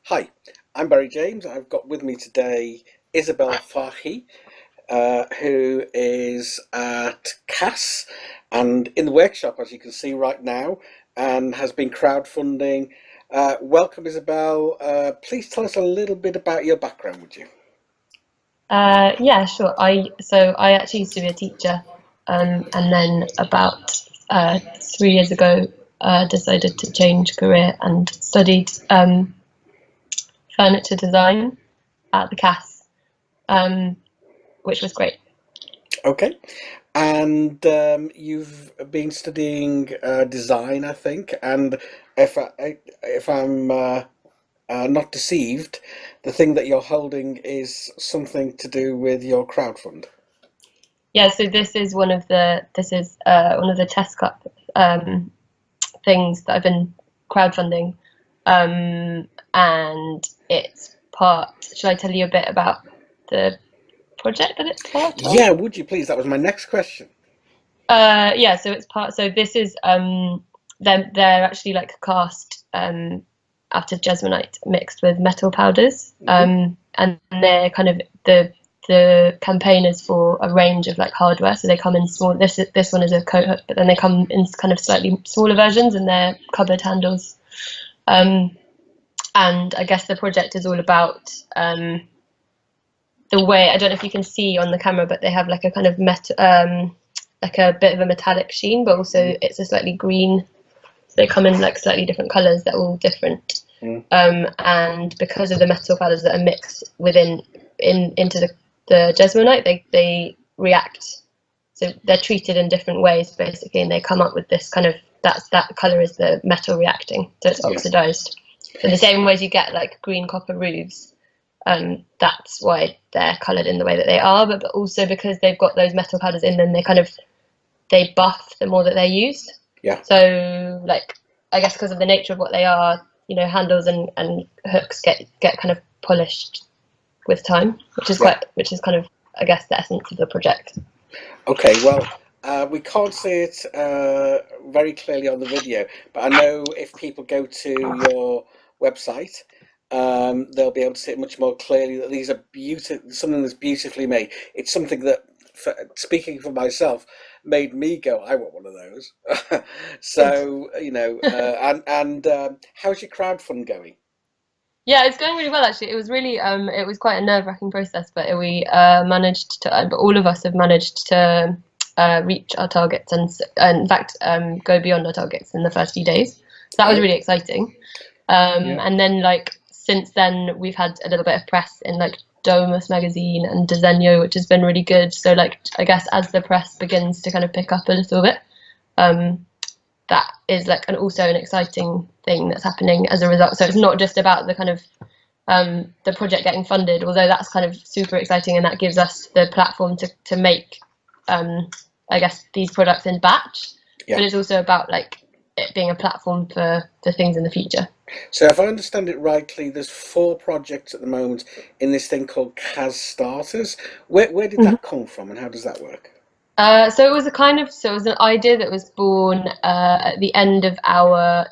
Hi, I'm Barry James. I've got with me today IsabelFarchy, who is at CAS and in the workshop, as you can see right now, and has been crowdfunding. Welcome, Isabel. Please tell us a little bit about your background, would you? Yeah, sure. I actually used to be a teacher, and then about 3 years ago, decided to change career and studied furniture design at the CAS, um, which was great. Okay. And you've been studying design, I think, and if I'm not deceived, the thing that you're holding is something to do with your crowdfund. Yeah, so this is one of the test cup things that I've been crowdfunding, and it's part. Should I tell you a bit about the project that it's part of? Yeah, would you please? That was my next question. Yeah, so it's part. So this is they're actually like cast out of Jesmonite mixed with metal powders, Hmm. and they're kind of the campaign is for a range of like hardware. So they come in small. This one is a coat hook, but then they come in kind of slightly smaller versions, and they're cupboard handles. Um, and I guess the project is all about the way. I don't know if you can see on the camera, but they have like a kind of like a bit of a metallic sheen, but also it's a slightly green. So they come in like slightly different colours that are all different. Mm. And because of the metal powders that are mixed into the Jesmonite, they react. So they're treated in different ways basically, and they come up with this kind of that colour is the metal reacting, so it's Yeah. oxidised. In the same ways you get like green copper roofs, that's why they're coloured in the way that they are. But also because they've got those metal powders in them, they buff the more that they're used. Yeah. So like I guess because of the nature of what they are, handles and hooks get kind of polished with time, Yeah. which is kind of I guess the essence of the project. Okay. Well, we can't see it very clearly on the video, but I know if people go to your website, they'll be able to see it much more clearly. That these are something that's beautifully made. It's something that, speaking for myself, made me go, "I want one of those." Good. So and how's your crowdfund going? Yeah, it's going really well actually. It was quite a nerve-wracking process, but we managed to, but all of us have managed to reach our targets and in fact go beyond our targets in the first few days. So that was Oh, really exciting. yeah. And then like since then we've had a little bit of press in like Domus magazine and Disegno, which has been really good. So like I guess as the press begins to kind of pick up a little bit, um, that is like also an exciting thing that's happening as a result. So it's not just about the kind of the project getting funded, although that's kind of super exciting and that gives us the platform to make um, I guess these products in batch. Yeah. But it's also about like it being a platform for things in the future. So if I understand it rightly, there's four projects at the moment in this thing called CAS Starters. Where did that come from, and how does that work? So it was an idea that was born at the end of our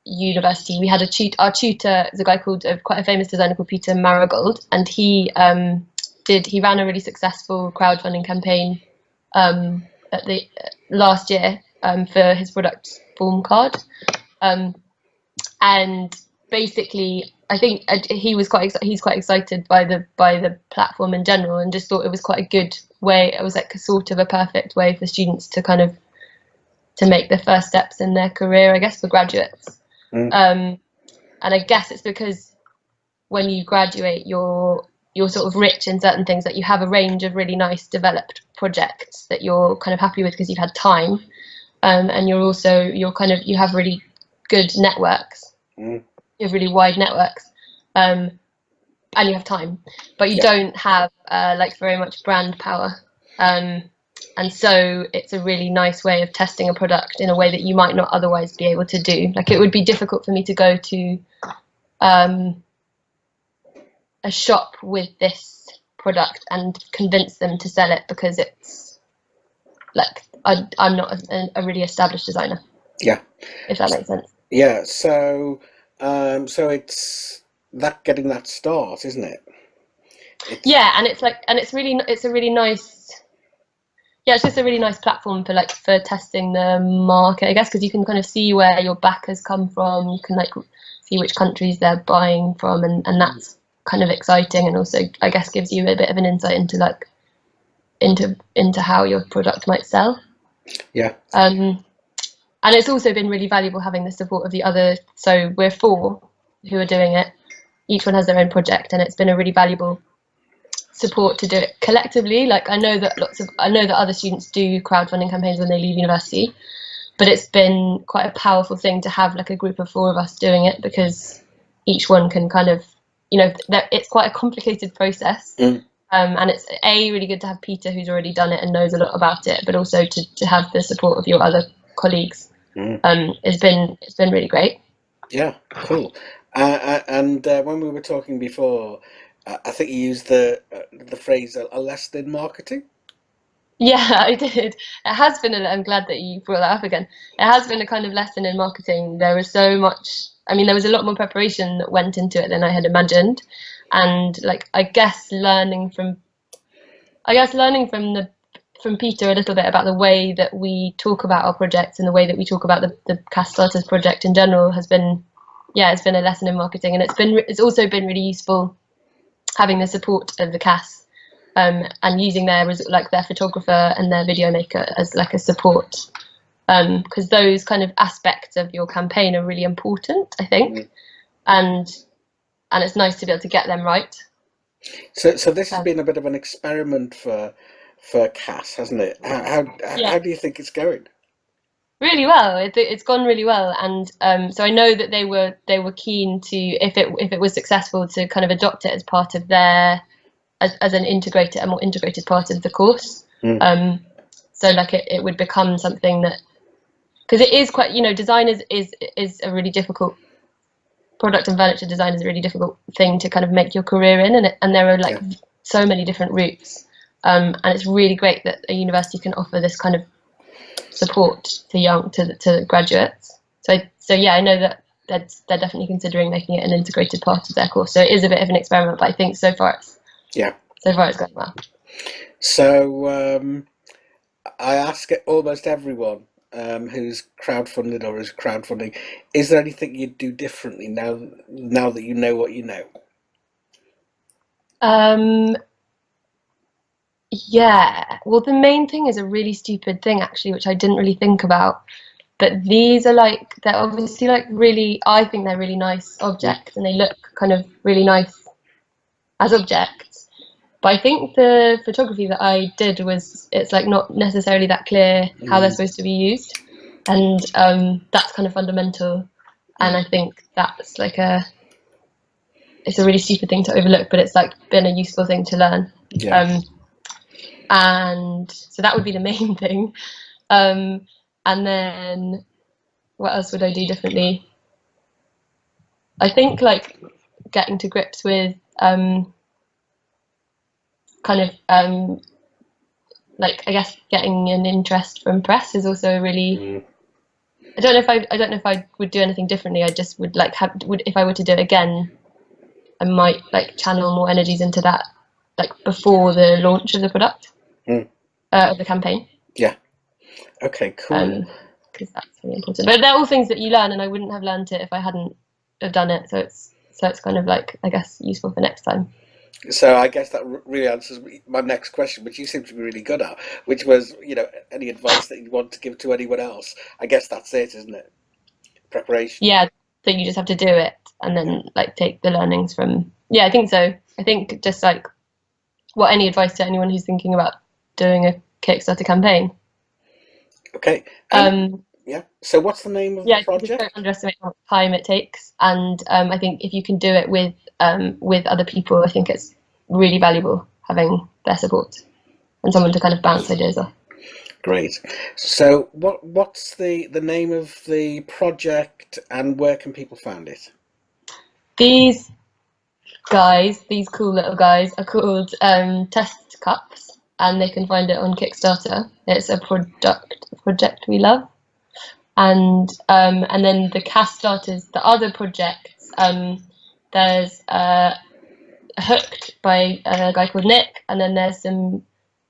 university. We had our tutor is a guy called quite a famous designer called Peter Marigold, and he ran a really successful crowdfunding campaign at the last year for his product form card. Um, and basically I think he's quite excited by the platform in general and just thought it was quite a good way. It was like a sort of a perfect way for students to kind of to make the first steps in their career, I guess, for graduates. Mm. um, and I guess it's because when you graduate you're sort of rich in certain things, that you have a range of really nice developed projects that you're kind of happy with because you've had time, and you have really good networks, Mm. you have really wide networks, um, and you have time, but you Yeah. don't have like very much brand power. Um, and so it's a really nice way of testing a product in a way that you might not otherwise be able to do. Like it would be difficult for me to go to um, a shop with this product and convince them to sell it because it's like I'm not a really established designer, Yeah. if that makes sense. Yeah. So it's that getting that start, isn't it? Yeah, and it's like, and it's a really nice, yeah, it's just a really nice platform for like for testing the market, I guess, because you can kind of see where your backers come from. You can like see which countries they're buying from, and that's kind of exciting, and also I guess gives you a bit of an insight into like into how your product might sell. Yeah. And it's also been really valuable having the support of the other. So we're 4 who are doing it. Each one has their own project, and it's been a really valuable support to do it collectively. Like I know that other students do crowdfunding campaigns when they leave university, but it's been quite a powerful thing to have like a group of 4 of us doing it, because each one can kind of, it's quite a complicated process. And it's really good to have Peter, who's already done it and knows a lot about it, but also to have the support of your other colleagues. It's been really great. Yeah, cool. And when we were talking before, I think you used the phrase a lesson in marketing. Yeah, I did. It has been. I'm glad that you brought that up again. It has been a kind of lesson in marketing. There was so much. I mean, there was a lot more preparation that went into it than I had imagined, and like I guess learning from from Peter a little bit about the way that we talk about our projects and the way that we talk about the Cast Starters project in general has been, yeah, it's been a lesson in marketing, and it's also been really useful having the support of the cast, and using their photographer and their video maker as like a support, because those kind of aspects of your campaign are really important, I think, and it's nice to be able to get them right. So this has been a bit of an experiment for Cass, hasn't it? How do you think it's going? Really well. It's gone really well, and so I know that they were keen to, if it was successful, to kind of adopt it as part of their as a more integrated part of the course. So like it would become something that, because it is quite, design is a really difficult, product and furniture design is a really difficult thing to kind of make your career in, and there are like so many different routes, and it's really great that a university can offer this kind of support to graduates. So yeah, I know that they're definitely considering making it an integrated part of their course. So it is a bit of an experiment, but I think so far it's going well. So I ask almost everyone who's crowdfunded or is crowdfunding, is there anything you'd do differently now that you know what you know? Yeah, well, the main thing is a really stupid thing actually, which I didn't really think about. But these are like, they're obviously like really, I think they're really nice objects, and they look kind of really nice as objects. But I think the photography that I did it's like not necessarily that clear how they're supposed to be used, and that's kind of fundamental. And I think that's like it's a really stupid thing to overlook, but it's like been a useful thing to learn. And so that would be the main thing. And then what else would I do differently? I think like getting to grips with like I guess getting an interest from press is also really. I don't know if I would do anything differently. I just would like if I were to do it again, I might like channel more energies into that, like before the launch of the product, of the campaign. Yeah. Okay, cool. Because that's really important. But they're all things that you learn, and I wouldn't have learned it if I hadn't have done it. So it's kind of like, I guess, useful for next time. So I guess that really answers my next question, which you seem to be really good at, which was, any advice that you want to give to anyone else. I guess that's it, isn't it? Preparation. Yeah, so you just have to do it and then like take the learnings from. Yeah, I think so. I think just like, any advice to anyone who's thinking about doing a Kickstarter campaign? Okay. Yeah. So what's the name of the project? Just don't underestimate how much time it takes, and I think if you can do it with other people, I think it's really valuable having their support and someone to kind of bounce ideas off. Great. So what's the name of the project, and where can people find it? These cool little guys, are called Test Cups, and they can find it on Kickstarter. It's a project we love. And then the Cast Starters, the other projects, There's Hooked by a guy called Nick, and then there's some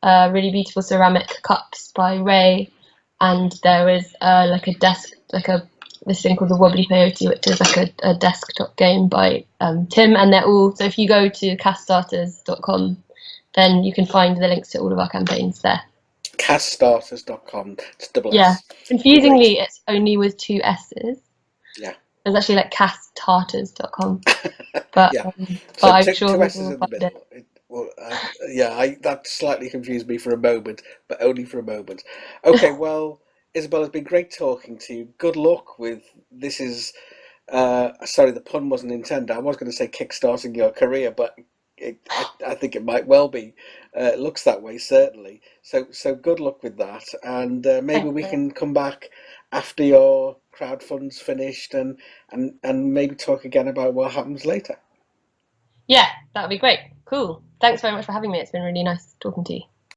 really beautiful ceramic cups by Ray, and there is like a desk, this thing called the Wobbly Peyote, which is like a desktop game by Tim, and they're all, so if you go to caststarters.com, then you can find the links to all of our campaigns there. Caststarters.com. It's double Yeah, S. confusingly, it's only with 2 S's. Yeah. There's actually like castarters.com, but Yeah. but So I'm sure two people S's will in the find it. middle. That slightly confused me for a moment, but only for a moment. Okay, well, Isabel, it's been great talking to you. Good luck with this. Is sorry, the pun wasn't intended. I was going to say kickstarting your career, but I think it might well be. It looks that way, certainly. So good luck with that, and maybe Thank we you. can come back after your crowdfund's finished and maybe talk again about what happens later. Yeah, that would be great. Cool. Thanks very much for having me. It's been really nice talking to you.